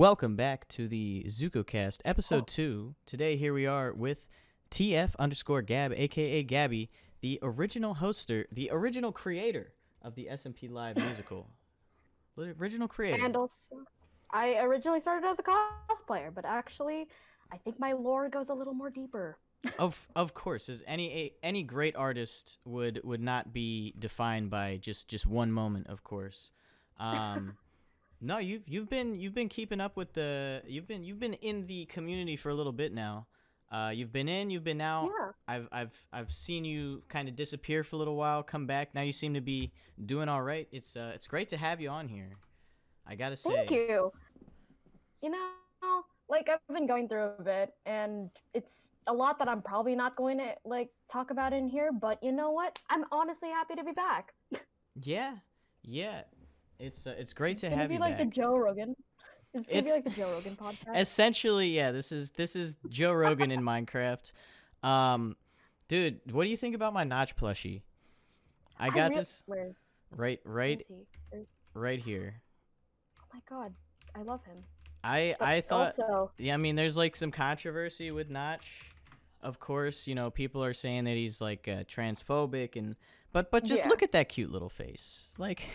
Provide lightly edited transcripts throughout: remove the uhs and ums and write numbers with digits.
Welcome back to the ZukoCast, episode 2. Today, here we are with TF_Gab, aka Gaby, the original hoster, the original creator of the SMP Live musical. The original creator. And also, I originally started as a cosplayer, but actually, I think my lore goes a little more deeper. Of course, as any great artist would not be defined by just one moment, of course. No, you've been keeping up with you've been in the community for a little bit now. You've been in, you've been out. Yeah. I've seen you kind of disappear for a little while, come back. Now you seem to be doing all right. It's great to have you on here. I gotta say. Thank you. You know, like I've been going through a bit, and it's a lot that I'm probably not going to talk about in here. But you know what? I'm honestly happy to be back. Yeah. It's great to have you back. It's gonna be like back. the Joe Rogan. It's gonna be like the Joe Rogan podcast. Essentially, yeah. This is Joe Rogan in Minecraft. Dude, what do you think about my Notch plushie? I got this where? right here. Oh my god, I love him. I thought also, yeah, I mean there's like some controversy with Notch. Of course, you know, people are saying that he's like transphobic and but just look at that cute little face. Like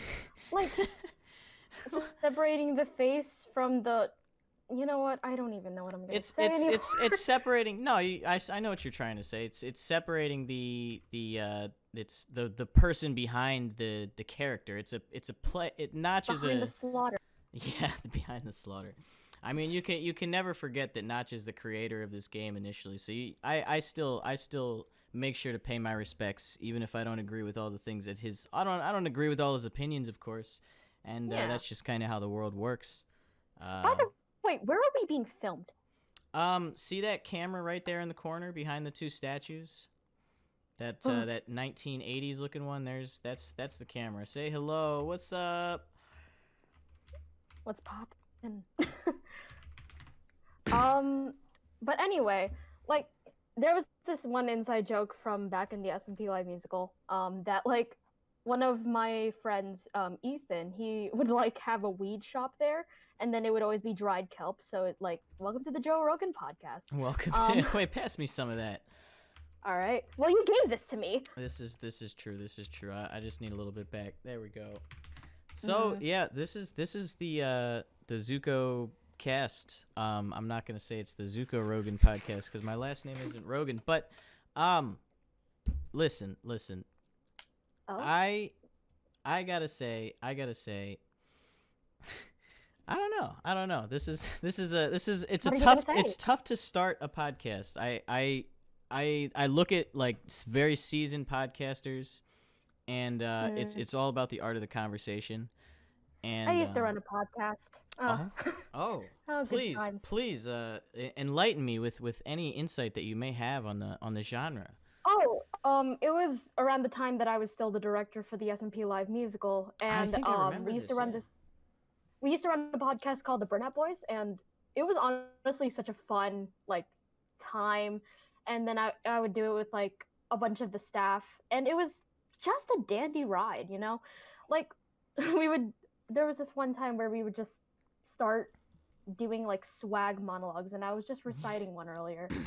separating the face from the, you know what? I don't even know what I'm gonna say anymore. It's separating. No, I know what you're trying to say. It's separating the person behind the character. It's a play. Notch is behind the slaughter. Yeah, behind the slaughter. I mean, you can never forget that Notch is the creator of this game initially. So I still make sure to pay my respects, even if I don't agree with all the things that I don't agree with all his opinions, of course, and that's just kind of how the world works. By the way, where are we being filmed? See that camera right there in the corner behind the two statues? That 1980s looking one. That's the camera. Say hello. What's up? What's poppin'? But anyway, like there was this one inside joke from back in the SMP Live musical, that like one of my friends, Ethan, he would like have a weed shop there, and then it would always be dried kelp. So it like, welcome to the Joe Rogan podcast. Welcome to wait, pass me some of that. All right. Well, you gave this to me. This is true. This is true. I just need a little bit back. There we go. So yeah, this is the ZukoCast. I'm not gonna say it's the Zuko Rogan podcast because my last name isn't Rogan. But listen. Oh? I gotta say. I don't know. It's tough to start a podcast. I look at like very seasoned podcasters, and it's all about the art of the conversation. And I used to run a podcast. Oh, please enlighten me with any insight that you may have on the genre. It was around the time that I was still the director for the SMP Live musical, and I think I remember we used this, to run yeah. We used to run a podcast called the Burnout Boys, and it was honestly such a fun like time. And then I would do it with like a bunch of the staff, and it was just a dandy ride, you know? Like there was this one time where we would just start doing like swag monologues, and I was just reciting one earlier. You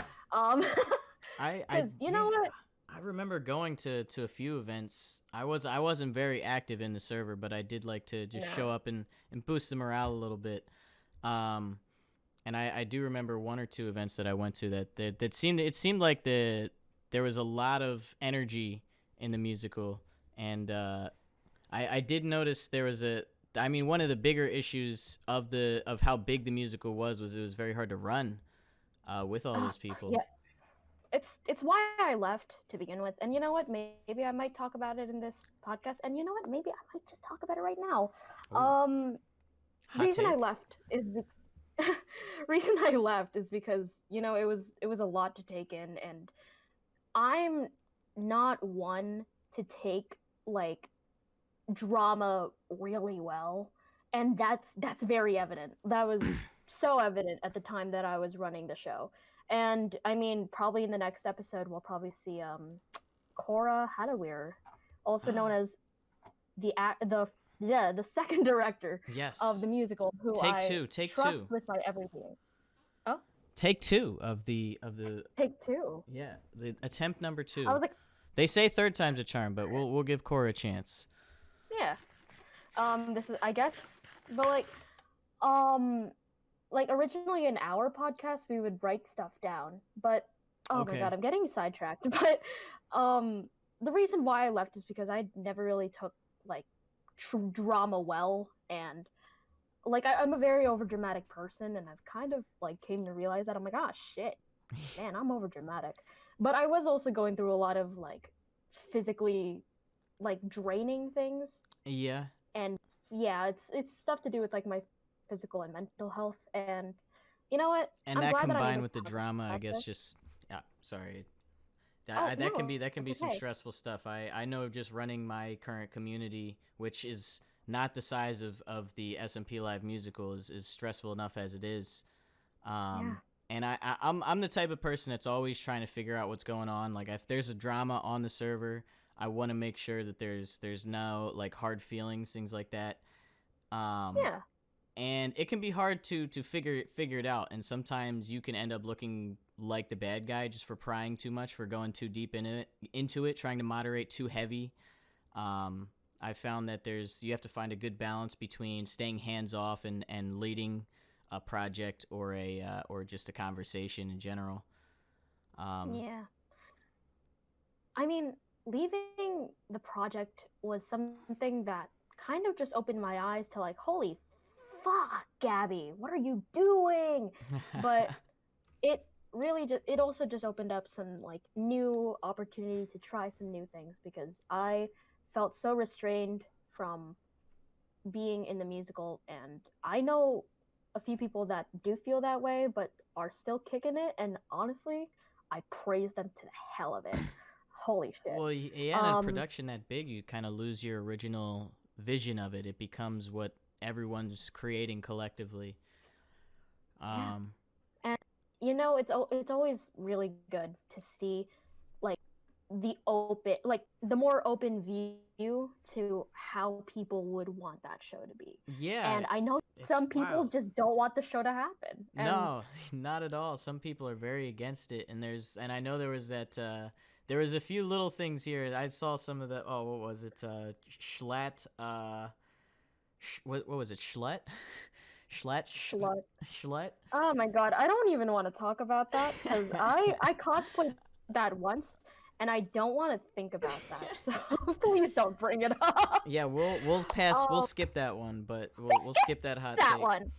know what? I remember going to a few events. I wasn't very active in the server, but I did like to just show up and boost the morale a little bit. And I do remember one or two events that I went to that seemed like there was a lot of energy in the musical, and I did notice there was one of the bigger issues of how big the musical was it was very hard to run with all those people. Yeah. It's why I left to begin with, and you know what? Maybe I might talk about it in this podcast, and you know what? Maybe I might just talk about it right now. Reason I left is because you know it was a lot to take in, and I'm not one to take like drama really well, and that's very evident. That was so evident at the time that I was running the show. And I mean, probably in the next episode, we'll probably see Cora Hadawir, also known as the yeah, the second director of Yes. the musical, who Take I two. Take trust two. with my everything. Oh, Take two of the take two. yeah, the attempt number I 2. was like, They say third time's a charm, but we'll give Cora a chance. yeah. This is, I guess, but um, like originally in our podcast we would write stuff down, but oh my Okay. god, I'm getting sidetracked. But the reason why I left is because I never really took like drama well, and like I'm a very overdramatic person, and I've kind of like came to realize that I'm like, ah, shit, man, I'm overdramatic. But I was also going through a lot of like physically like draining things, Yeah. and yeah, it's stuff to do with like my physical and mental health. And you know what? And I'm that glad that I'm combined able to with the have drama, I about guess this. just yeah, sorry. Oh That can no, be it's some okay. stressful stuff. I know just running my current community, which is not the size of the SMP Live musical, is stressful enough as it is. Yeah, And I'm the type of person that's always trying to figure out what's going on. Like if there's a drama on the server, I want to make sure that there's no like hard feelings, things like that. Um, yeah, and it can be hard to figure it out, and sometimes you can end up looking like the bad guy just for prying too much, for going too deep into it, trying to moderate too heavy. um, I found that you have to find a good balance between staying hands off and leading a project or a or just a conversation in general. um, yeah. I mean, leaving the project was something that kind of just opened my eyes to like, holy fuck, Gabby, what are you doing? But it really just, it also just opened up some like new opportunity to try some new things, because I felt so restrained from being in the musical, and I know a few people that do feel that way but are still kicking it, and honestly, I praise them to the hell of it. Holy shit. well, yeah, in a Um production that big, you kind of lose your original vision of it. It becomes what everyone's creating collectively. yeah. um, And you know, it's always really good to see like the open, like the more open view to how people would want that show to be. yeah, And I know it's some people wild. just don't want the show to happen. And No, not at all. Some people are very against it, and I know there was that there was a few little things here. I saw some of the what was it? Schlatt what was it? Schlatt? slut. Schlatt? Oh my god, I don't even want to talk about that, because I cosplayed that once, and I don't want to think about that. So please don't bring it up. Yeah, we'll pass. We'll Oh, skip that one, but we'll skip that hot that take. one.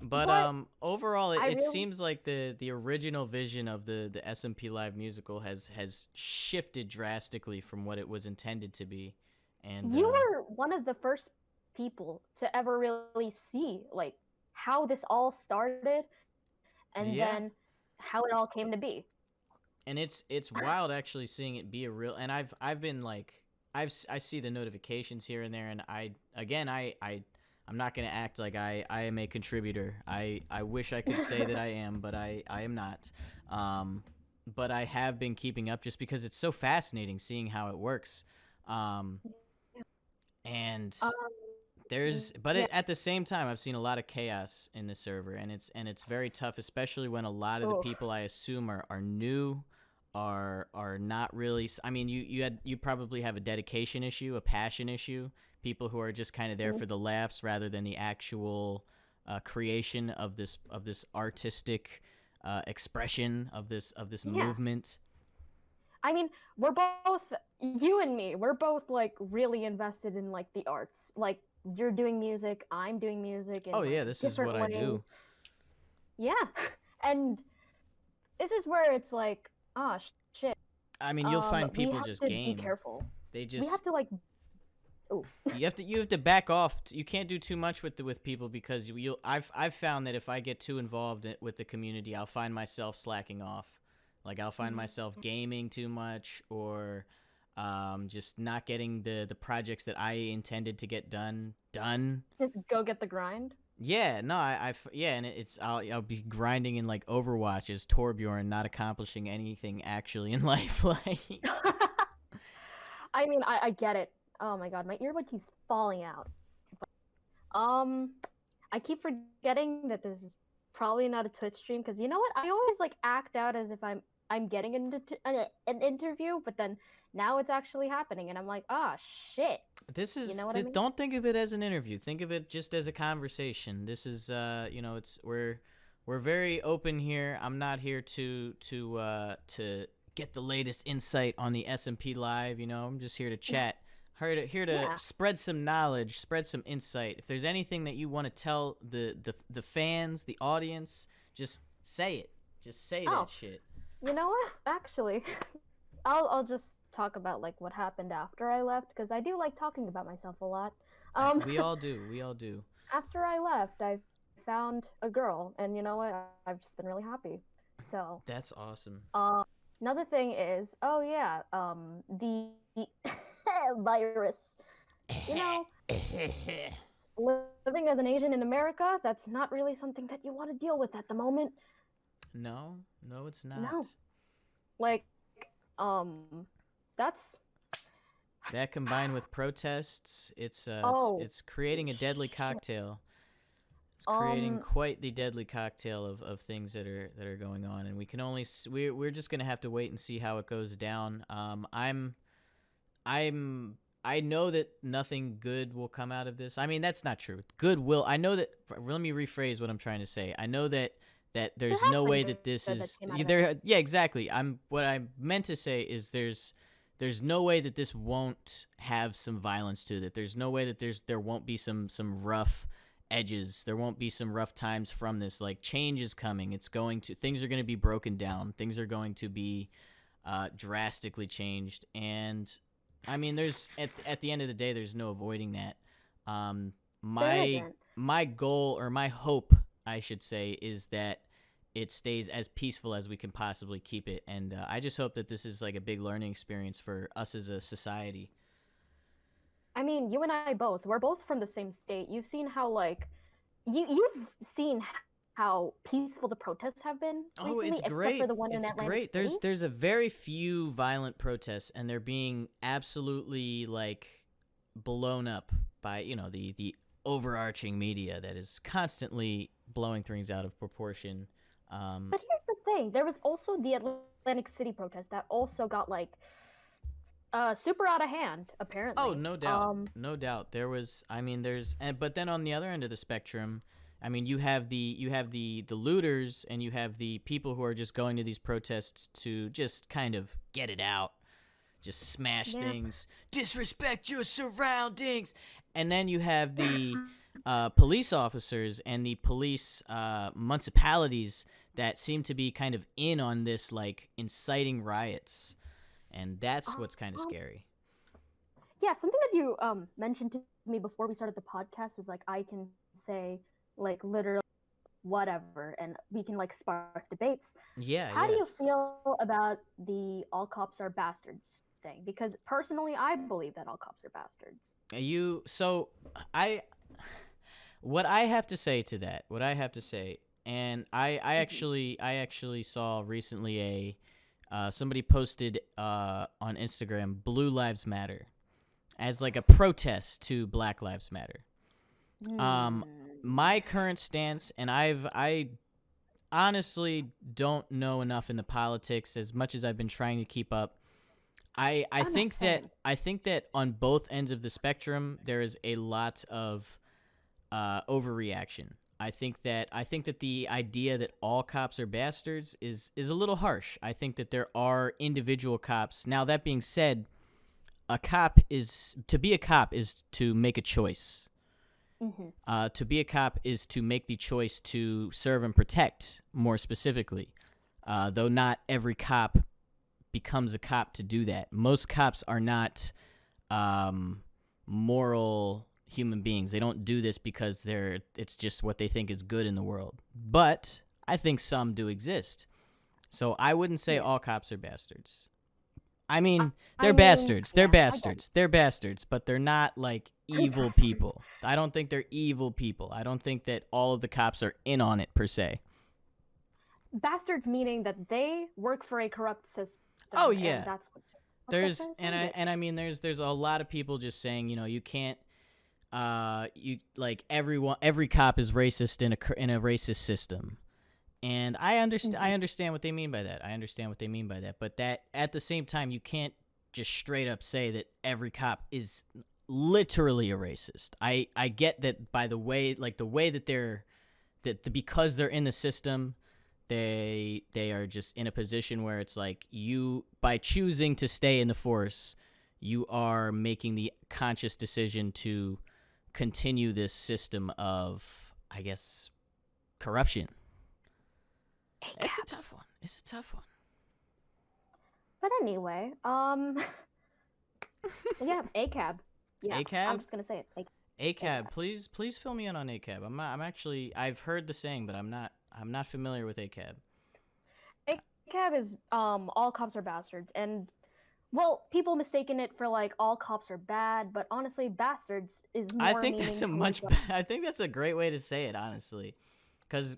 But But overall, I it really, seems like the original vision of the SMP Live musical has shifted drastically from what it was intended to be, and you were one of the first people to ever really see like how this all started, and then yeah, how it all came to be. and it's wild actually seeing it be a real. And I've been like I see the notifications here and there, and I'm not gonna act like I am a contributor. I wish I could say that I am, but I am not. But I have been keeping up just because it's so fascinating seeing how it works. Um, and Um, but yeah. at the same time, I've seen a lot of chaos in the server, and it's very tough, especially when a lot of the Oof. people I assume are new, are not really. I mean, you probably have a dedication issue, a passion issue. People who are just kind of there Mm, for the laughs rather than the actual creation of this artistic expression of this yeah. movement. I mean, we're both, you and me, we're both like really invested in like the arts. Like you're doing music, I'm doing music in Oh like yeah, this is what different I ways. do. Yeah. And this is where it's like, ah, shit. I mean, you'll find We people have just to be game. careful. They We just have to like, oh, you have to back off. You can't do too much with people because I've found that if I get too involved with the community, I'll find myself slacking off. Like I'll find myself gaming too much, or just not getting the projects that I intended to get done. just go get the grind. Yeah, no, yeah, and I'll be grinding in like Overwatch as Torbjorn, not accomplishing anything actually in life. Like, I mean, I get it. Oh my god, my earbud keeps falling out. Um, I keep forgetting that this is probably not a Twitch stream because you know what? I always like act out as if I'm getting an interview, but then now it's actually happening, and I'm like, ah, shit. This You is know what I mean? don't think of it as an interview. Think of it just as a conversation. This is it's we're very open here. I'm not here to get the latest insight on the SMP live, I'm just here to chat. Here to Yeah. spread some knowledge, spread some insight. If there's anything that you want to tell the fans, the audience, just say it. Just say that shit. You know what? Actually, I'll just talk about like what happened after I left because I do like talking about myself a lot. We all do. We all do. After I left, I found a girl, and you know what? I've just been really happy. So that's awesome. Another thing is, oh yeah, the virus. You know, living as an Asian in America, that's not really something that you want to deal with at the moment. No, it's not. No. Like, that's that combined with protests, it's creating a deadly cocktail. It's creating quite the deadly cocktail of things that are going on, and we can only we're just gonna have to wait and see how it goes down. I know that nothing good will come out of this. I mean, that's not true. Good will. I know that. Let me rephrase what I'm trying to say. I know that there's no way that this is there. Yeah, exactly. What I meant to say is there's no way that this won't have some violence to it. There's no way that there won't be some rough edges. There won't be some rough times from this. Like, change is coming. Things are going to be broken down. Things are going to be drastically changed. And I mean, there's at the end of the day, there's no avoiding that. My goal, or my hope, I should say, is that it stays as peaceful as we can possibly keep it. And I just hope that this is like a big learning experience for us as a society. I mean, you and I both. We're both from the same state. You've seen how like you've seen how peaceful the protests have been recently, it's great. Except for the one in It's Atlantic great. City. There's a very few violent protests, and they're being absolutely like blown up by the overarching media that is constantly blowing things out of proportion. But here's the thing: there was also the Atlantic City protest that also got like super out of hand, apparently. Oh, no doubt, no doubt. There was. I mean, but then on the other end of the spectrum, I mean, you have the looters, and you have the people who are just going to these protests to just kind of get it out, just smash things, disrespect your surroundings, and then you have the police officers and the police municipalities that seem to be kind of in on this, like inciting riots, and that's what's kind of scary. Yeah, something that you mentioned to me before we started the podcast was like, I can say like literally whatever, and we can like spark debates. How do you feel about the all cops are bastards thing? Because personally, I believe that all cops are bastards. What I have to say to that, and I actually saw recently somebody posted on Instagram Blue Lives Matter as like a protest to Black Lives Matter. My current stance, and I honestly don't know enough in the politics as much as I've been trying to keep up. I think that on both ends of the spectrum there is a lot of overreaction. I think that the idea that all cops are bastards is a little harsh. I think that there are individual cops. Now, that being said, to be a cop is to make a choice. Mm-hmm. To be a cop is to make the choice to serve and protect, more specifically. Though not every cop becomes a cop to do that. Most cops are not moral human beings. They don't do this because it's just what they think is good in the world. But I think some do exist. So I wouldn't say all cops are bastards. I mean, they're bastards. They're bastards. They're bastards, but they're not like evil people. I don't think they're evil people. I don't think that all of the cops are in on it per se. Bastards meaning that they work for a corrupt system. Oh yeah. And that's what there's and I mean there's a lot of people just saying, you know, you can't you like every cop is racist in a racist system. And I understand what they mean by that. But that at the same time, you can't just straight up say that every cop is literally a racist. I get that by the way that they're because they're in the system, they are just in a position where it's like, you, by choosing to stay in the force, you are making the conscious decision to continue this system of, I guess, corruption. It's a tough one. But anyway, yeah, ACAB. Yeah, ACAB? I'm just gonna say it. ACAB, please fill me in on ACAB. I'm actually, I've heard the saying, but I'm not familiar with ACAB. ACAB is all cops are bastards, and well, people mistaken it for like all cops are bad, but honestly, bastards is more. I think that's I think that's a great way to say it, honestly, because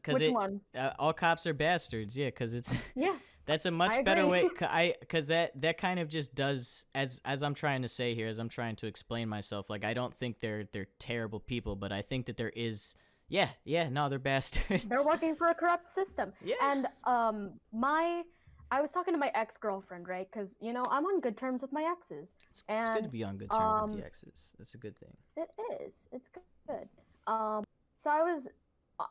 all cops are bastards. Yeah, because it's that's a much better way. Because that kind of just does, as I'm trying to say here, as I'm trying to explain myself. Like, I don't think they're terrible people, but I think that there is. Yeah, no, they're bastards. They're working for a corrupt system. Yeah. And I was talking to my ex-girlfriend, right? Because, you know, I'm on good terms with my exes. It's good to be on good terms with the exes. That's a good thing. It is. It's good. So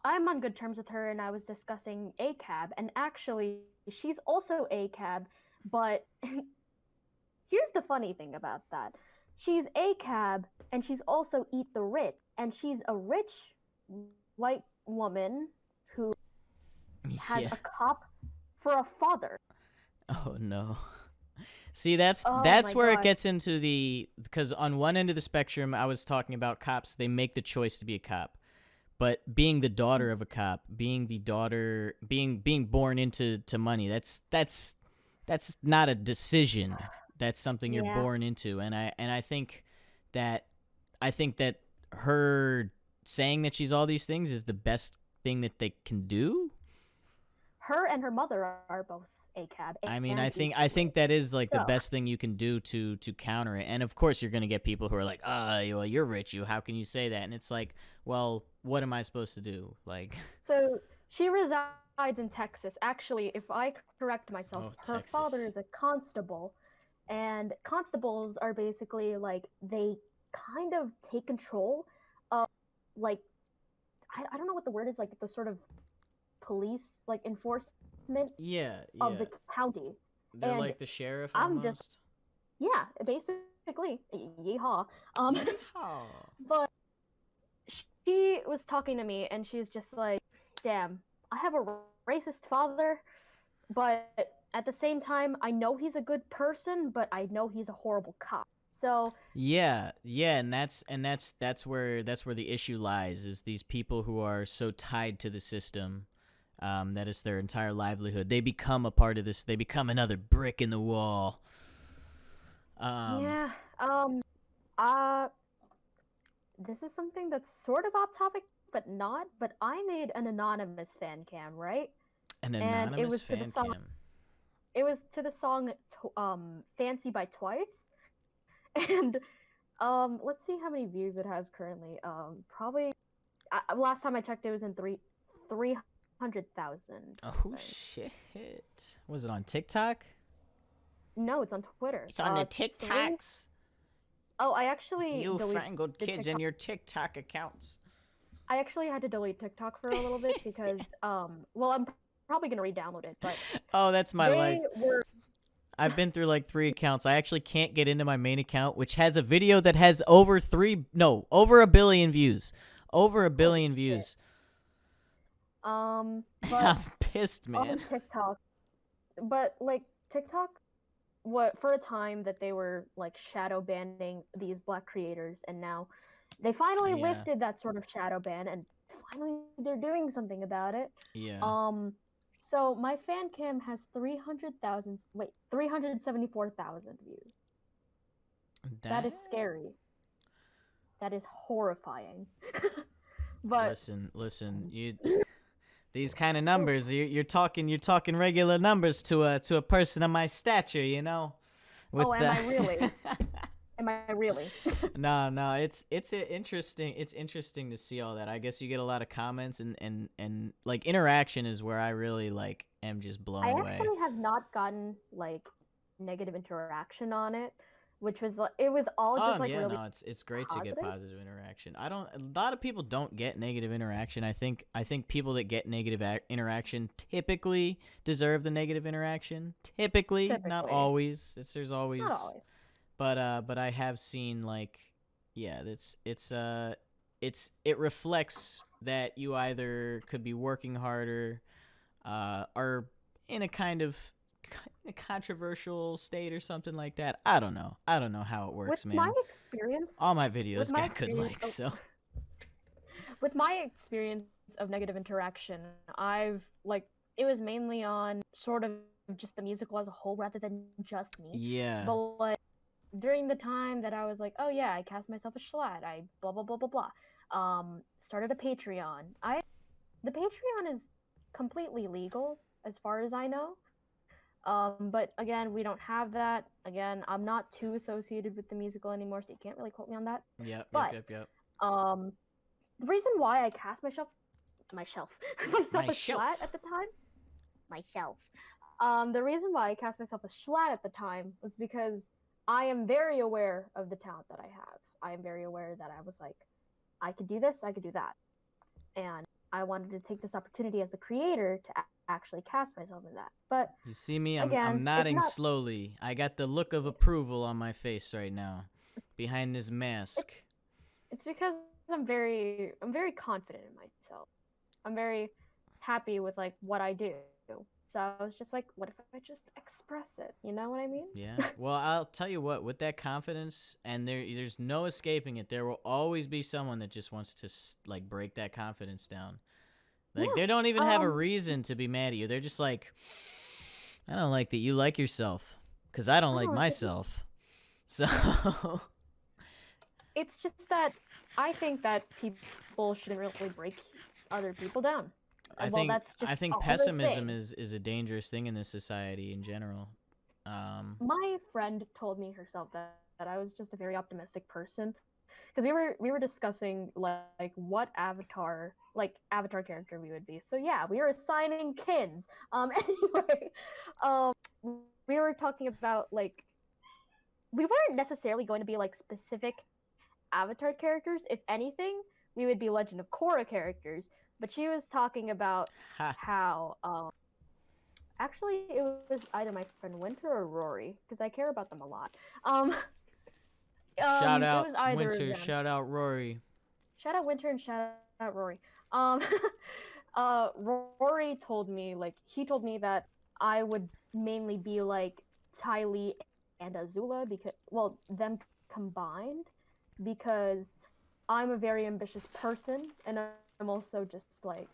I'm on good terms with her, and I was discussing ACAB, and actually, she's also ACAB, but here's the funny thing about that. She's ACAB, and she's also Eat the Rich, and she's a rich white woman who has a cop for a father. Oh no. See, that's where it gets into because on one end of the spectrum, I was talking about cops, they make the choice to be a cop. But being the daughter of a cop, being born into money, that's not a decision. That's something you're born into. And I think that her saying that she's all these things is the best thing that they can do. Her and her mother are both ACAB. I mean, I think that is like the best thing you can do to counter it. And of course, you're gonna get people who are like, well, you're rich. How can you say that? And it's like, well, what am I supposed to do? Like, so she resides in Texas. Actually, if I correct myself, her Texas. father is a constable, and constables are basically like, they kind of take control of, like, I don't know what the word is, like the sort of police, like enforcement of the county. They're and like the sheriff almost. Basically, yeehaw. But she was talking to me, and she's just like, damn, I have a racist father, but at the same time, I know he's a good person, but I know he's a horrible cop. So yeah, and that's where the issue lies, is these people who are so tied to the system, that is their entire livelihood. They become a part of this. They become another brick in the wall. This is something that's sort of off topic, but not. But I made an anonymous fan cam, right? An anonymous fan cam. It was to the song "Fancy" by Twice, and let's see how many views it has currently. Probably last time I checked, it was in 300,000. Oh shit! Was it on TikTok? No, it's on Twitter. It's on the TikToks. I actually fangled kids in your TikTok accounts. I actually had to delete TikTok for a little bit because I'm probably gonna re-download it. But that's my life. I've been through like 3 accounts. I actually can't get into my main account, which has a video that has over 1 billion views. Over 1 billion views. But I'm pissed, man. On TikTok, but like TikTok, for a time that they were like shadow banning these black creators, and now they finally lifted that sort of shadow ban, and finally they're doing something about it. Yeah. So my fan cam has 374,000 views. That is scary. That is horrifying. But listen, these kind of numbers, you're talking regular numbers to a person of my stature, you know. With Oh, am I really? Am I really? No, it's interesting to see all that. I guess you get a lot of comments and like interaction is where I really like am just blown I away. actually have not gotten like negative interaction on it, which was like it was all just like Yeah, really no, it's great to get positive. positive interaction. A lot of people don't get negative interaction. I think people that get negative interaction typically deserve the negative interaction. Typically, not Typically, always. There's not always, always. but I have seen like, yeah, it reflects that you either could be working harder, are in a kind of a controversial state or something like that. I don't know. I don't know how it With works, my man. experience, All my with videos my got good experience, likes, so with my experience of negative interaction, I've like it was mainly on sort of just the musical as a whole rather than just me. yeah. But like during the time that I was like, oh yeah, I cast myself a schlatt, I blah blah blah blah blah. Started a Patreon. The Patreon is completely legal as far as I know. But again, we don't have that. Again, I'm not too associated with the musical anymore, so you can't really quote me on that. But Yep. um, the reason why I cast myself myself My myself a shelf. schlatt at the time, myself. The reason why I cast myself a schlatt at the time was because I am very aware of the talent that I have. I am very aware that I was like, I could do this, I could do that, and I wanted to take this opportunity as the creator to actually cast myself in that. But You see me? I'm again, it's nodding not. slowly. I got the look of approval on my face right now, behind this It's mask. it's because I'm very confident in myself. I'm very happy with like what I do. So I was just like, what if I just express it? You know what I mean? Yeah. Well, I'll tell you what. With that confidence, and there's no escaping it. There will always be someone that just wants to like break that confidence down. Like Yeah. they don't even have a reason to be mad at you. They're just like, I don't like that you like yourself, cause I don't I like don't like it. myself. So It's just that I think that people shouldn't really break other people down. I Well, think that's just I think all the pessimism thing. is a dangerous thing in this society in general. My friend told me herself that I was just a very optimistic person because we were discussing like what avatar character we would be. So yeah, we were assigning kins. Anyway, um we were talking about like we weren't necessarily going to be like specific avatar characters. If anything, we would be Legend of Korra characters. But she was talking about Ha! how actually it was either my friend Winter or Rory because I care about them a lot. Um Shout it out was either of Winter. them. Shout out Rory. Shout out Winter and shout out Rory. Um Rory told me like he told me that I would mainly be like Tylee and Azula because well them combined because I'm a very ambitious person and I'm also just like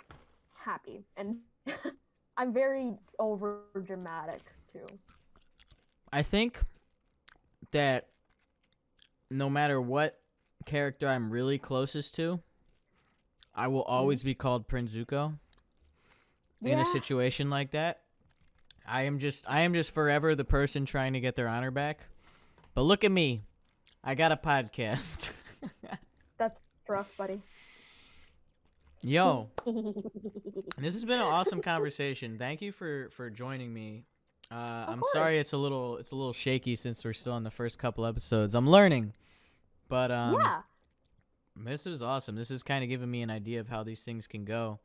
happy and I'm very over dramatic too. I think that no matter what character I'm really closest to, I will Mm. always be called Prince Zuko in a Yeah. situation like that. I am just forever the person trying to get their honor back. But look at me. I got a podcast. That's rough, buddy. Yo, this has been an awesome conversation. Thank you for joining me. Of I'm course. sorry it's a little shaky since we're still in the first couple episodes. I'm learning, but Yeah. this is awesome. This is kind of giving me an idea of how these things can go.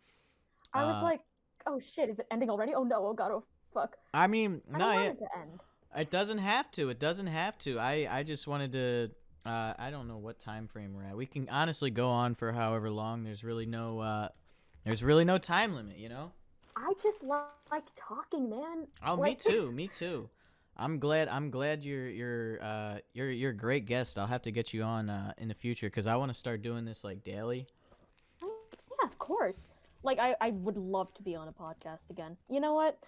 I was Uh, like, oh shit, is it ending already? Oh no, oh god, oh fuck. I mean, I don't no, want it to end. it doesn't have to. It doesn't have to. I just wanted to. I don't know what time frame we're at. We can honestly go on for however long. There's really no time limit. You know. I just like talking, man. Oh, me Like, too. Me too. I'm glad. I'm glad you're a great guest. I'll have to get you on in the future because I want to start doing this like daily. yeah, of course. Like, I would love to be on a podcast again. You know what?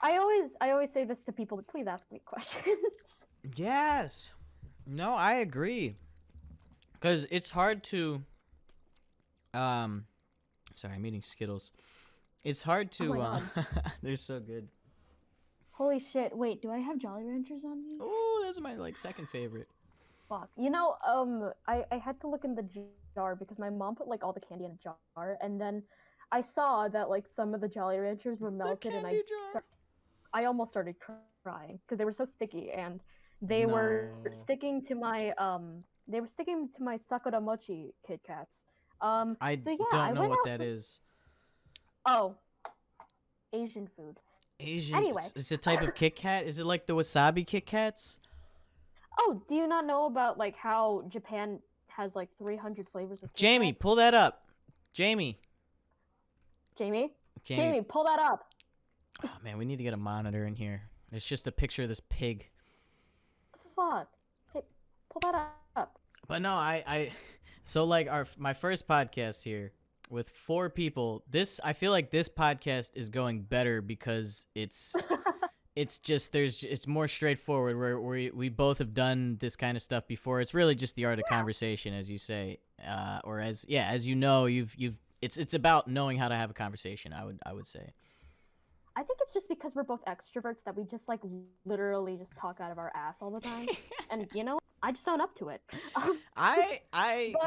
I always say this to people, but please ask me questions. Yes. No, I agree. Because it's hard to. Sorry, I'm eating Skittles. It's hard Oh to. my god. They're so good. Holy shit! Wait, do I have Jolly Ranchers on me? Oh, those are my like second favorite. Fuck. I had to look in the jar because my mom put like all the candy in a jar, and then I saw that like some of the Jolly Ranchers were melted, and Jar. I almost started crying because they were so sticky, and they were No. sticking to my Sakura Mochi Kit Kats. I So yeah, don't I know went what out. that is. Oh, Asian food. Asian. Anyway. It's a type of Kit Kat. Is it like the wasabi Kit Kats? Oh, do you not know about like how Japan has like 300 flavors of Kit Jamie, Kat? pull that up. Jamie. Jamie, pull that up. Oh man, we need to get a monitor in here. It's just a picture of this pig. Fuck. Hey, pull that up. But no, so like my first podcast here with 4 people. I feel like this podcast is going better because it's just it's more straightforward where we both have done this kind of stuff before. It's really just the art of conversation, as you say, or as you know, it's about knowing how to have a conversation. I would say. I think it's just because we're both extroverts that we just like literally just talk out of our ass all the time. And you know, I just own up to it.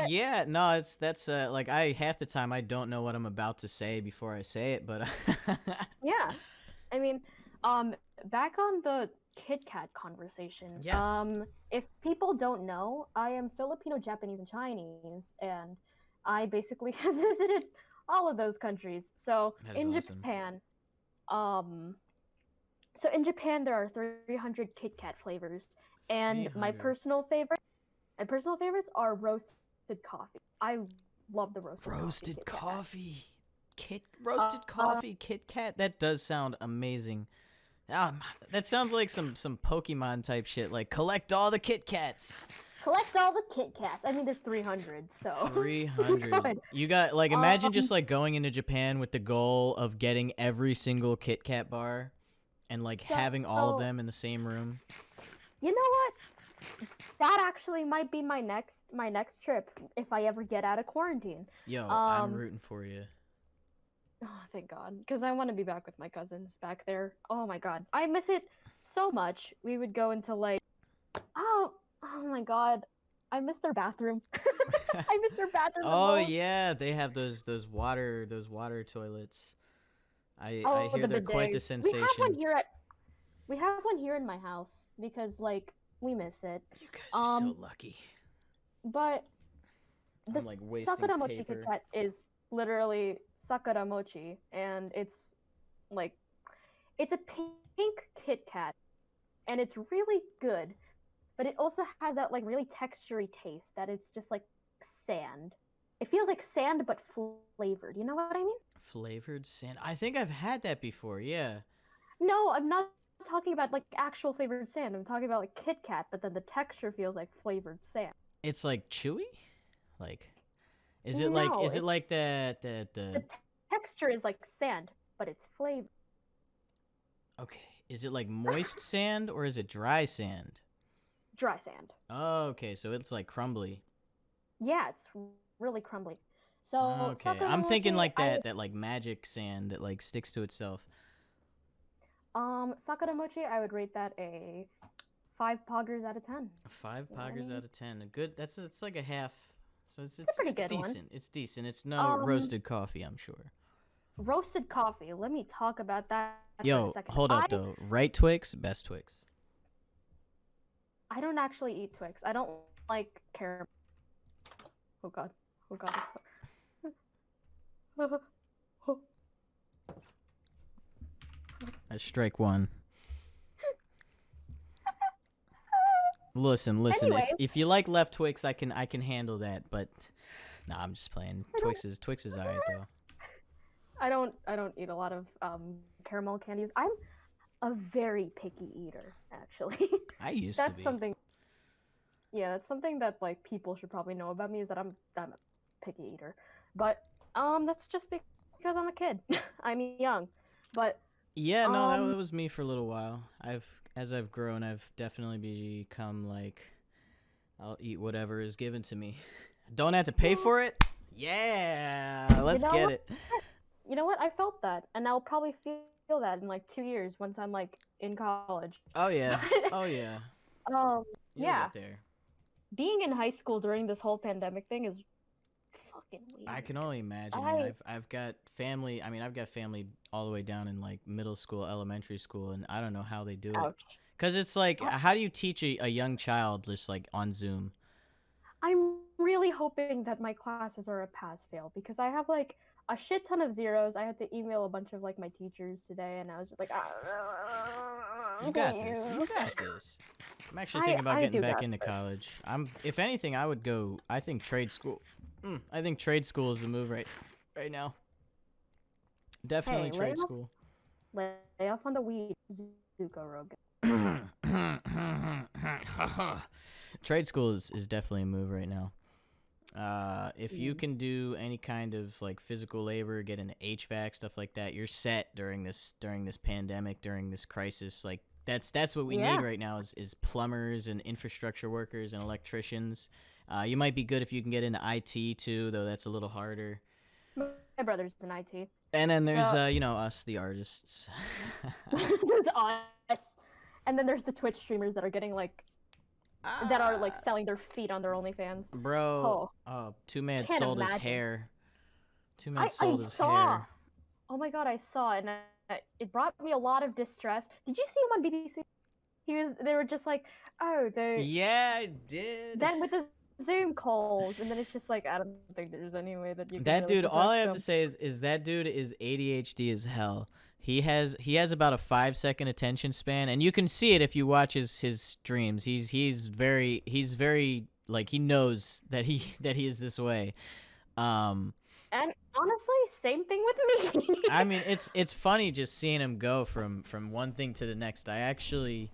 Yeah, no, that's like half the time I don't know what I'm about to say before I say it, but yeah. I mean, back on the Kit Kat conversation. Yes. If people don't know, I am Filipino, Japanese, and Chinese, and I basically have visited all of those countries. So in awesome. Japan, so in Japan there are 300 Kit Kat flavors, and 300. my personal favorites are roasted coffee. I love the roasted coffee. Roasted coffee Kit Kat. That does sound amazing. That sounds like some Pokemon type shit. Like collect all the Kit Kats. Collect all the Kit Kats. I mean, there's 300, so 300. You got like imagine just like going into Japan with the goal of getting every single Kit Kat bar, and like having all of them in the same room. You know what? That actually might be my next trip if I ever get out of quarantine. Yo, I'm rooting for you. Oh, thank God, because I want to be back with my cousins back there. Oh my God, I miss it so much. We would go into like, oh my God, I miss their bathroom. I miss their bathroom. Oh yeah, they have those water toilets. I hear they're quite the sensation. We have one here in my house because like we miss it. You guys are so lucky. But the like wasting Sakura Mochi paper. Kit Kat is literally Sakura Mochi, and it's like it's a pink Kit Kat, and it's really good. But it also has that like really textury taste that it's just like sand. It feels like sand but flavored. You know what I mean? Flavored sand. I think I've had that before. Yeah. No, I'm not talking about like actual flavored sand. I'm talking about like Kit Kat, but then the texture feels like flavored sand. It's like chewy? Like is it like the texture is like sand, but it's flavored. Okay. Is it like moist sand or is it dry sand? Dry sand. Oh, okay. So it's like crumbly. Yeah, it's really crumbly. So okay. I'm thinking like that like magic sand that like sticks to itself. Sakura Mochi, I would rate that a 5 poggers out of 10. 5 poggers out of 10. A good. It's like a half. So it's pretty good decent. one. It's decent. It's no roasted coffee, I'm sure. Roasted coffee. Let me talk about that. Yo, for a second. hold up though. Right Twix, best Twix. I don't actually eat Twix. I don't like caramel. Oh God. Oh God. That's strike one. Listen. Anyway. If you like left Twix, I can handle that. But nah, I'm just playing. Twix is alright though. I don't eat a lot of caramel candies. I'm a very picky eater, actually. I used to be. That's something that like people should probably know about me is that I'm a picky eater. But that's just because I'm a kid. I'm young. But yeah, no, that was me for a little while. As I've grown, I've definitely become like I'll eat whatever is given to me. Don't have to pay for it. Yeah, let's get it. You know what? I felt that, and I'll probably feel that in like 2 years once I'm like in college. Oh yeah. Oh yeah. um, You'll yeah, get there. being in high school during this whole pandemic thing is fucking I can weird. only imagine. Yeah, I I've got family. I mean, I've got family all the way down in like middle school, elementary school, and I don't know how they do it. ouch. Cause it's like, I, how do you teach a young child just like on Zoom? I'm really hoping that my classes are a pass fail because I have like a shit ton of zeros. I had to email a bunch of like my teachers today, and I was just like, You got this. You please. got this. I'm actually thinking about I getting do back got into this. college. If anything, I would go. I think trade school. I think trade school is the move right now. Definitely Hey, trade school. lay off on the weed, Zuko Rogan. Trade school is definitely a move right now. If you Mm. can do any kind of like physical labor, get into HVAC stuff like that, you're set during this pandemic, during this crisis. Like that's what we need Yeah, right now is plumbers and infrastructure workers and electricians. You might be good if you can get into IT too, though that's a little harder. my brother's in IT, And then there's so us, the artists. there's us, and then there's the Twitch streamers that are getting like that are like Ah, selling their feet on their OnlyFans. bro, Oh, Two Man can't sold his imagine. hair. Two Man I sold his saw. hair. Oh my god, I saw it, and it brought me a lot of distress. Did you see him on BBC? They were just like, oh, they Yeah, I did. then with the Zoom calls, and then it's just like I don't think there's any way that you can That really dude, all I protect have to them. say is that dude is ADHD as hell. He has about a 5 second attention span, and you can see it if you watch his streams. He's very like he knows that he is this way. Um, And honestly, same thing with me. I mean it's funny just seeing him go from one thing to the next. I actually,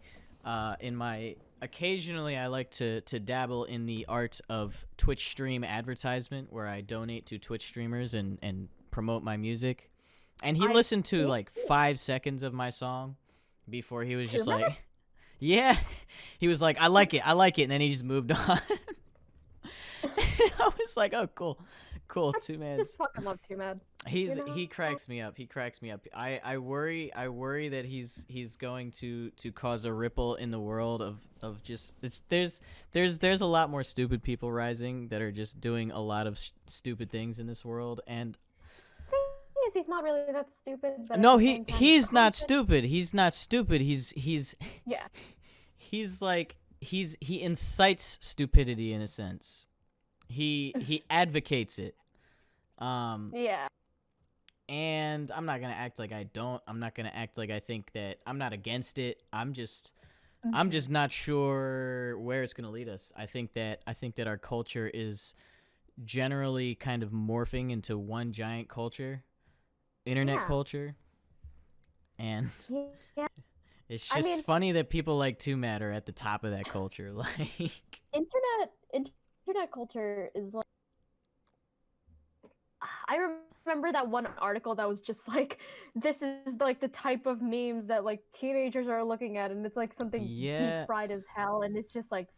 in my occasionally I like to dabble in the art of Twitch stream advertisement where I donate to Twitch streamers and promote my music. And he I listened to see. like 5 seconds of my song before he was Too just bad. like, yeah. He was like, I like it, and then he just moved on. I was like, oh, cool, Two Man's. Just fucking love Too Mad. He cracks me up. He cracks me up. I worry that he's going to cause a ripple in the world of just there's a lot more stupid people rising that are just doing a lot of stupid things in this world. And Thing is, he's not really that stupid. But at no, the same time, he's not content- stupid. He's not stupid. Yeah, He's like he incites stupidity in a sense. He advocates it. yeah. And I'm not gonna act like I don't. I'm not gonna act like I think that I'm not against it. I'm just not sure where it's gonna lead us. I think that our culture is generally kind of morphing into one giant culture, internet Yeah. culture, and Yeah. it's I just mean, funny that people like Two Mad are at the top of that culture. Like, internet culture is like I remember that one article that was just like this is like the type of memes that like teenagers are looking at, and it's like something yeah. deep fried as hell, and it's just like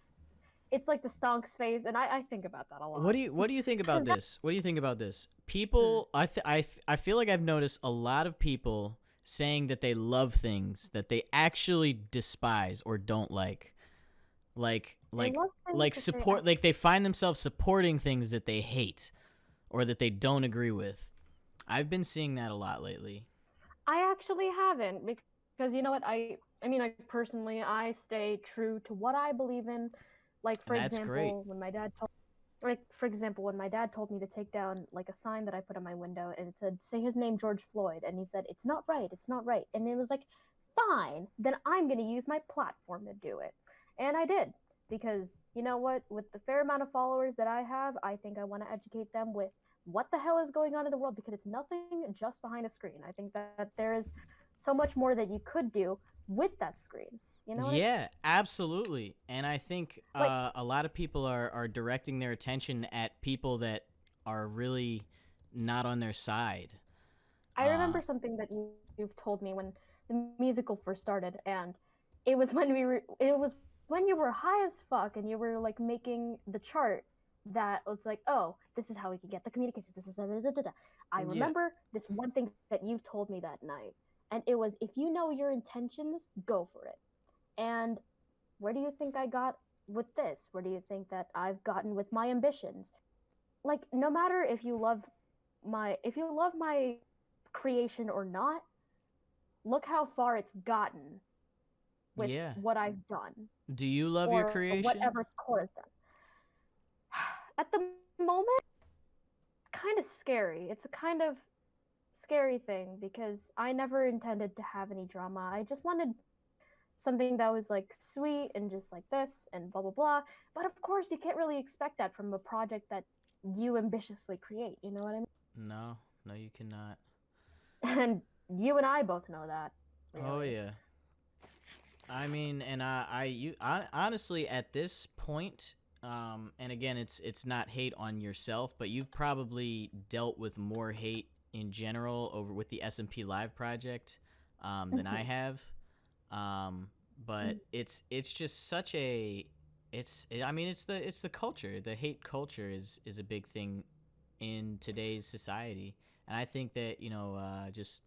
it's like the stonks phase, and I think about that a lot. What do you think about this? What do you think about this? People, I feel like I've noticed a lot of people saying that they love things that they actually despise or don't like. Like They love things like that they support, like they find themselves supporting things that they hate or that they don't agree with. I've been seeing that a lot lately. I actually haven't because you know what I mean like personally I stay true to what I believe in. Like for That's great. example, when my dad told me to take down like a sign that I put on my window and it said say his name George Floyd, and he said it's not right, and it was like fine, then I'm going to use my platform to do it. And I did because you know what, with the fair amount of followers that I have, I think I want to educate them with what the hell is going on in the world, because it's nothing just behind a screen. I think that there is so much more that you could do with that screen. You know what Yeah, absolutely. And I think like a lot of people are directing their attention at people that are really not on their side. I Uh, remember something that you've told me when the musical first started, and it was when you were high as fuck and you were like making the chart that was like, oh, this is how we can get the communications. This is da, da, da, da, da. I yeah. remember this one thing that you've told me that night, and it was, if you know your intentions, go for it. And where do you think I got with this? Where do you think that I've gotten with my ambitions? Like, no matter if you love my creation or not, look how far it's gotten with Yeah. what I've done, Do you love your or creation? whatever Core has done. At the moment, kind of scary. It's a kind of scary thing because I never intended to have any drama. I just wanted something that was like sweet and just like this and blah blah blah. But of course, you can't really expect that from a project that you ambitiously create. You know what I mean? No, no, you cannot. And you and I both know that, Oh really. yeah. I mean, and honestly, at this point, and again, it's not hate on yourself, but you've probably dealt with more hate in general over with the SMP Live project, than I have. But it's just such a, I mean, it's the culture. The hate culture is a big thing in today's society, and I think that just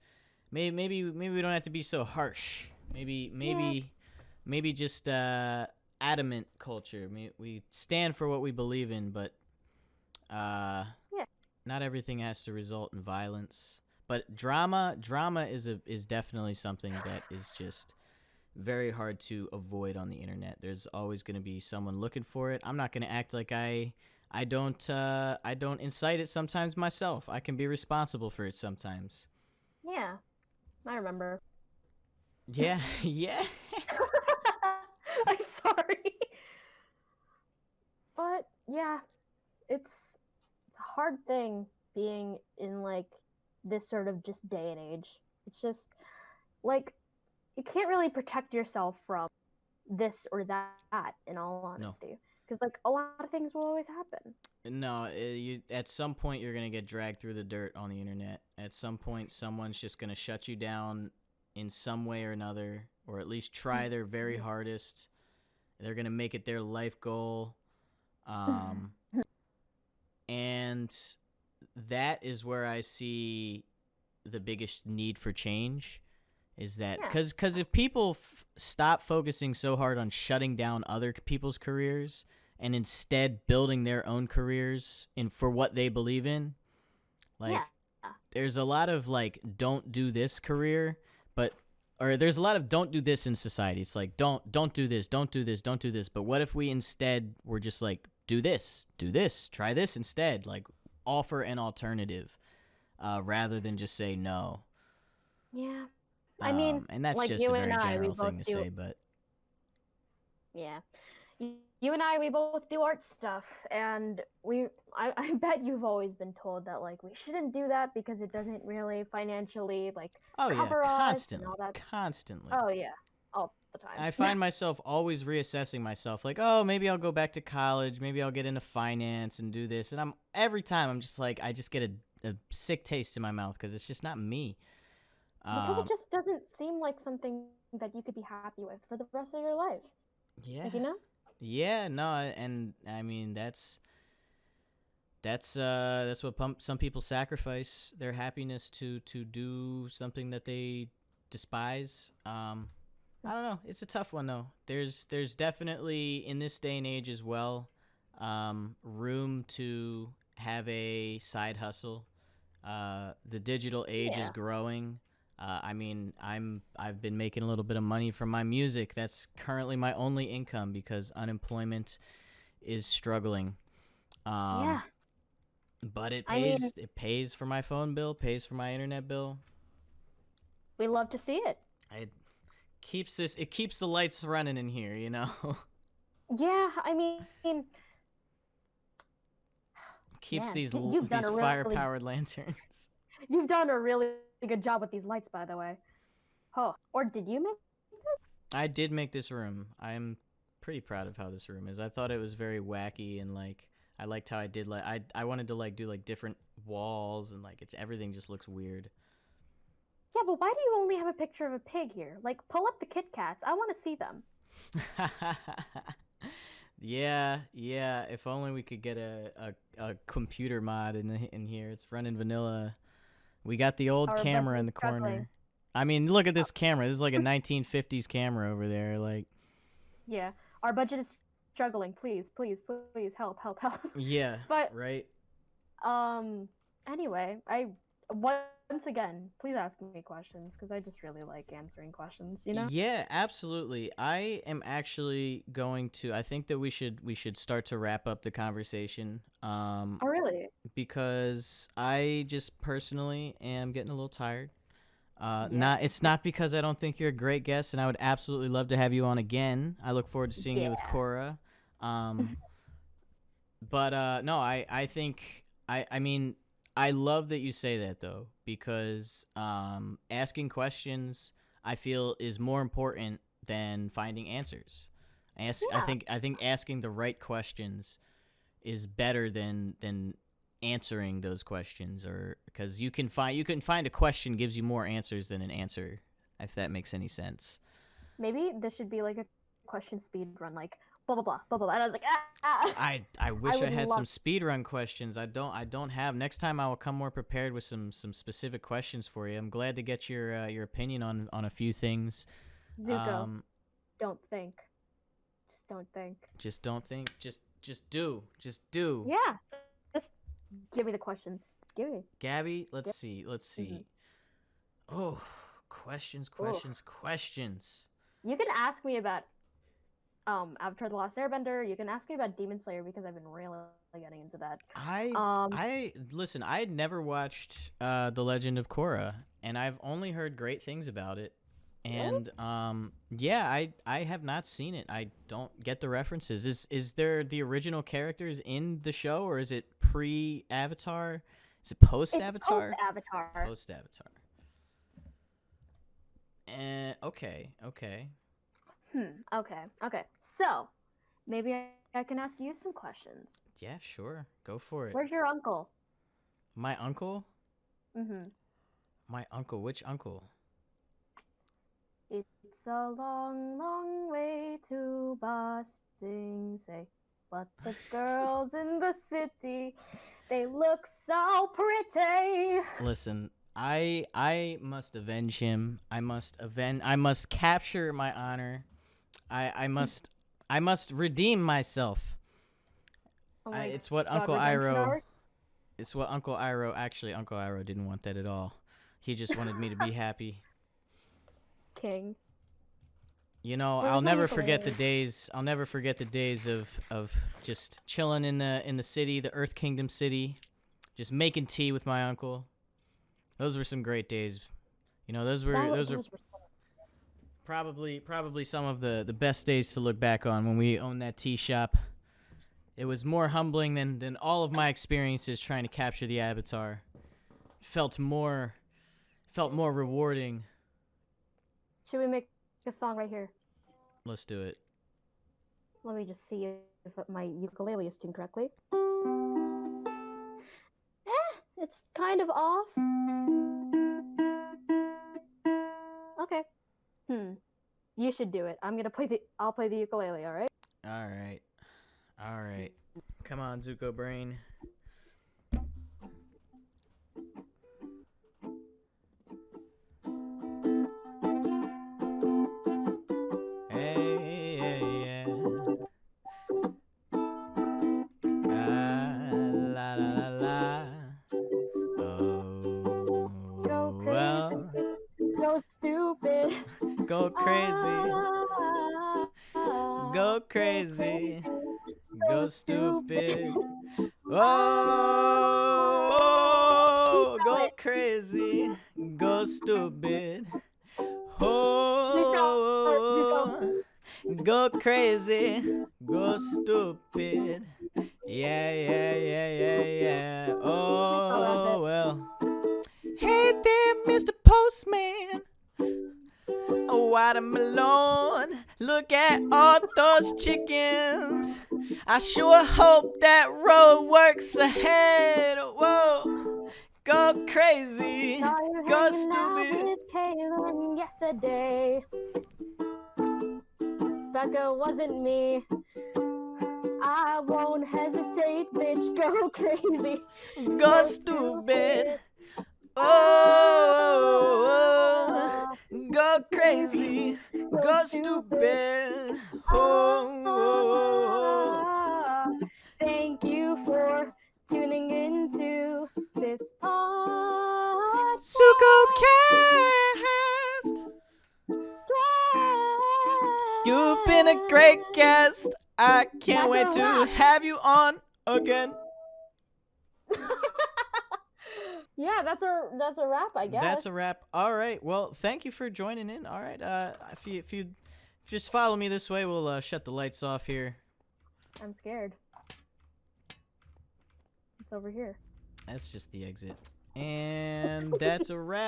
maybe we don't have to be so harsh. Maybe Yeah. maybe just adamant culture. We stand for what we believe in, but Yeah. not everything has to result in violence. But drama is definitely something that is just very hard to avoid on the internet. There's always going to be someone looking for it. I'm not going to act like I don't incite it sometimes myself. I can be responsible for it sometimes. Yeah. I remember. Yeah, yeah. I'm sorry. But yeah, it's a hard thing being in like this sort of just day and age. It's just like you can't really protect yourself from this or that, in all No. honesty, because like a lot of things will always happen. No, you at some point you're gonna get dragged through the dirt on the internet. At some point, someone's just gonna shut you down in some way or another, or at least try their very hardest. They're gonna make it their life goal, and that is where I see the biggest need for change. Is that Yeah. because if people stop focusing so hard on shutting down other people's careers and instead building their own careers in for what they believe in, like Yeah. there's a lot of like don't do this career, but or there's a lot of don't do this in society. It's like don't do this, don't do this, don't do this. But what if we instead were just like do this, try this instead, like offer an alternative, rather than just say no. Yeah. I mean, And that's like just a you and very I, we general both thing to do. say, but Yeah. You and I, we both do art stuff, and I bet you've always been told that like we shouldn't do that because it doesn't really financially like oh yeah, cover us and constantly, all that. constantly. Oh yeah, all the time. I find myself always reassessing myself, like, oh, maybe I'll go back to college, maybe I'll get into finance and do this, and every time I'm just like, I just get a sick taste in my mouth because it's just not me. Because it just doesn't seem like something that you could be happy with for the rest of your life. Yeah, Like, you know? yeah, no, and I mean that's what some people sacrifice their happiness to do something that they despise. I don't know. It's a tough one though. There's definitely in this day and age as well, room to have a side hustle. The digital age is Yeah. growing. I mean, I've been making a little bit of money from my music. That's currently my only income because unemployment is struggling. Yeah. But it I mean, pays for my phone bill, pays for my internet bill. we love to see it. It keeps the lights running in here, you know. Yeah, I mean, Keeps man, these you've done these a fire really powered lanterns. you've done a really good job with these lights, by the way. Oh, or did you make I did make this room. I'm pretty proud of how this room is. I thought it was very wacky and like I liked how I did like I wanted to like do like different walls and like everything just looks weird. Yeah, but why do you only have a picture of a pig here? Like, pull up the Kit Kats. I want to see them. Yeah, yeah. If only we could get a computer mod in here. It's running vanilla. We got the old Our camera in buddy's the struggling. corner. I mean, look at this camera. This is like a 1950s camera over there. Like, Yeah, our budget is struggling. Please, please, please, help, help, help. yeah, But right. anyway, I once again, please ask me questions because I just really like answering questions. You know? Yeah, absolutely. I am actually going to. I think that we should start to wrap up the conversation. Oh, really? Because I just personally am getting a little tired. Yeah. It's not because I don't think you're a great guest, and I would absolutely love to have you on again. I look forward to seeing you with Yeah. Cora. Um, but no, I think I mean I love that you say that though, because asking questions I feel is more important than finding answers. Yeah. I think asking the right questions is better than answering those questions, or because you can find a question gives you more answers than an answer, if that makes any sense. Maybe this should be like a question speed run, like blah blah blah blah blah. And I was like, ah. I wish I would had love. some speedrun questions. I don't have. Next time I will come more prepared with some specific questions for you. I'm glad to get your opinion on a few things. Zuko, don't think. Just don't think. Just don't think. Just do. Just do. Yeah. Just give me the questions. Give me. Gabby, let's see. Let's see. Oh, questions. Ooh. Questions. You can ask me about Avatar: The Last Airbender. You can ask me about Demon Slayer because I've been really getting into that. I listen. I had never watched The Legend of Korra, and I've only heard great things about it. And yeah, I have not seen it. I don't get the references. Is there the original characters in the show, or is it pre-Avatar? Is it post-Avatar? It's post-Avatar. Post-Avatar. Okay. Okay. So, maybe I can ask you some questions. Yeah, sure. Go for it. Where's your uncle? My uncle? Mm-hmm. My uncle? Which uncle? It's a long, long way to Ba Sing Se, but the girls in the city, they look so pretty. Listen, I must avenge him. I must capture my honor. I must redeem myself. Oh it's what God, Uncle redemption Iroh. hours? It's what Uncle Iroh. Actually, Uncle Iroh didn't want that at all. He just wanted me to be happy. King. You know, Where's I'll my never forget the ukulele? days. I'll never forget the days of just chilling in the city, the Earth Kingdom city, just making tea with my uncle. Those were some great days. You know, those were probably some of the best days to look back on when we owned that tea shop. It was more humbling than all of my experiences trying to capture the Avatar. Felt more rewarding. Should we make a song right here? Let's do it. Let me just see if my ukulele is tuned correctly. It's kind of off. Okay. You should do it. I'll play the ukulele, all right? All right. Come on, Zuko Brain. Go crazy. Go crazy. Go stupid. Oh, go crazy. Go stupid. Oh, go crazy. Go stupid. Yeah. Oh, well. Hey there, Mr. Postman. A watermelon, look at all those chickens. I sure hope that road works ahead. Whoa, go crazy, go stupid. With Kaylin yesterday. Becca wasn't me. I won't hesitate, bitch. Go crazy, go stupid. Oh. Go crazy, go stupid. Oh. Thank you for tuning into this podcast. ZukoCast. You've been a great guest. I can't wait to have you on again. Yeah, that's a wrap, I guess. That's a wrap. All right. Well, thank you for joining in. All right. If you just follow me this way, we'll shut the lights off here. I'm scared. It's over here. That's just the exit. And that's a wrap.